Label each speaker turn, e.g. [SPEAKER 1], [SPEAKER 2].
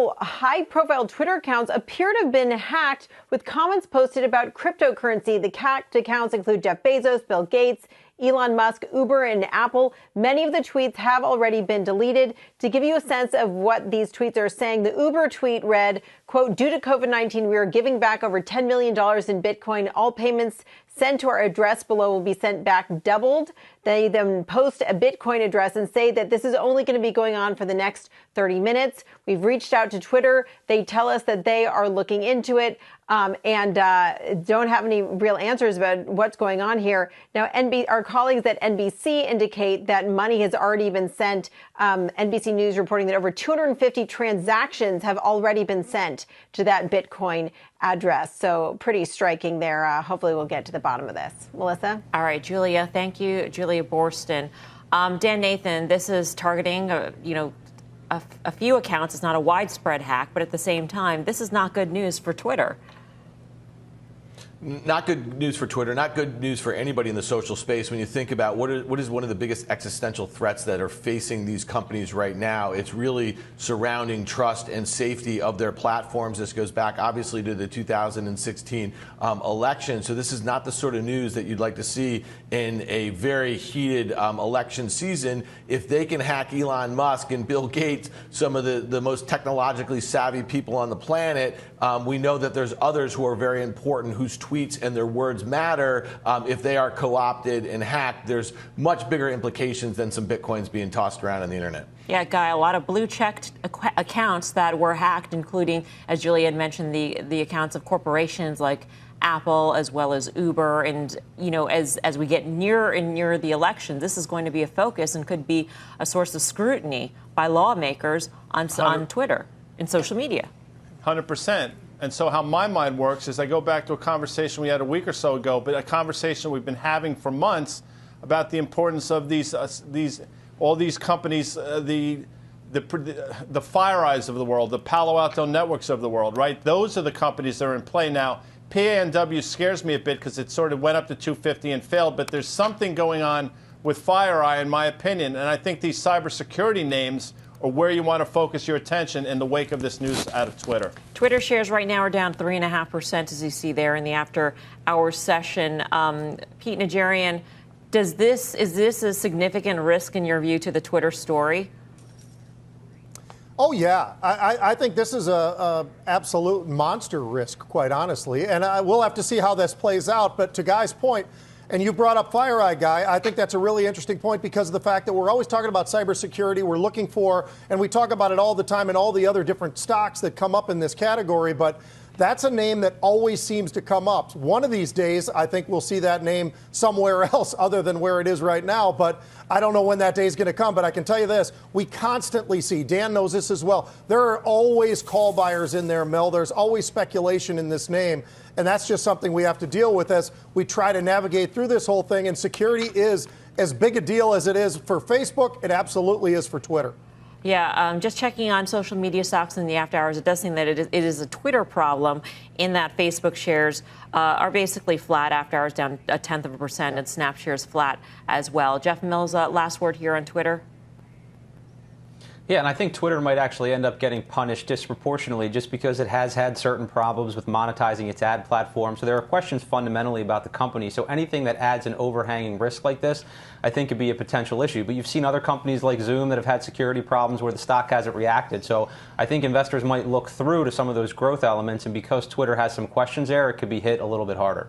[SPEAKER 1] several high-profile Twitter accounts appear to have been hacked with comments posted about cryptocurrency. The hacked accounts include Jeff Bezos, Bill Gates, Elon Musk, Uber, and Apple. Many of the tweets have already been deleted. To give you a sense of what these tweets are saying, the Uber tweet read, quote, "Due to COVID-19, we are giving back over $10 million in Bitcoin. All payments sent to our address below will be sent back doubled." They then post a Bitcoin address and say that this is only going to be going on for the next 30 minutes. We've reached out to Twitter. They tell us that they are looking into it and don't have any real answers about what's going on here. Now, our colleagues at NBC indicate that money has already been sent. NBC News reporting that over 250 transactions have already been sent to that Bitcoin address. So pretty striking there. Hopefully we'll get to the bottom of this. Melissa?
[SPEAKER 2] All right, Julia. Thank you, Julia Borston. Dan Nathan, this is targeting, a few accounts. It's not a widespread hack, but at the same time, this is not good news for Twitter.
[SPEAKER 3] Not good news for Twitter, not good news for anybody in the social space. When you think about what is one of the biggest existential threats that are facing these companies right now, it's really surrounding trust and safety of their platforms. This goes back, obviously, to the 2016 election. So this is not the sort of news that you'd like to see in a very heated election season. If they can hack Elon Musk and Bill Gates, some of the most technologically savvy people on the planet, we know that there's others who are very important whose tweets and their words matter. If they are co-opted and hacked, there's much bigger implications than some Bitcoins being tossed around on the internet.
[SPEAKER 2] Yeah, Guy, a lot of blue-checked accounts that were hacked, including, as Julia had mentioned, the accounts of corporations like Apple as well as Uber. And, as we get nearer and nearer the election, this is going to be a focus and could be a source of scrutiny by lawmakers on Twitter and social media.
[SPEAKER 4] 100%. And so how my mind works is I go back to a conversation we had a week or so ago, but a conversation we've been having for months about the importance of all these companies, the FireEyes of the world, the Palo Alto Networks of the world, right? Those are the companies that are in play now. PANW scares me a bit because it sort of went up to 250 and failed, but there's something going on with FireEye, in my opinion, and I think these cybersecurity names or where you want to focus your attention in the wake of this news out of Twitter.
[SPEAKER 2] Twitter shares right now are down 3.5%, as you see there in the after-hours session. Pete Najarian, is this a significant risk in your view to the Twitter story?
[SPEAKER 5] Oh, yeah. I think this is a absolute monster risk, quite honestly. And we'll have to see how this plays out. But to Guy's point, and you brought up FireEye, Guy, I think that's a really interesting point because of the fact that we're always talking about cybersecurity. We're looking for, and we talk about it all the time in all the other different stocks that come up in this category, but that's a name that always seems to come up. One of these days, I think we'll see that name somewhere else other than where it is right now, but I don't know when that day is going to come. But I can tell you this, we constantly see, Dan knows this as well, there are always call buyers in there, Mel. There's always speculation in this name, and that's just something we have to deal with as we try to navigate through this whole thing. And security is as big a deal as it is for Facebook. It absolutely is for Twitter.
[SPEAKER 2] Yeah, just checking on social media stocks in the after hours, it does seem that it is a Twitter problem in that Facebook shares are basically flat after hours, down 0.1%, and Snap shares flat as well. Jeff Mills, last word here on Twitter.
[SPEAKER 6] Yeah, and I think Twitter might actually end up getting punished disproportionately just because it has had certain problems with monetizing its ad platform. So there are questions fundamentally about the company. So anything that adds an overhanging risk like this, I think could be a potential issue. But you've seen other companies like Zoom that have had security problems where the stock hasn't reacted. So I think investors might look through to some of those growth elements. And because Twitter has some questions there, it could be hit a little bit harder.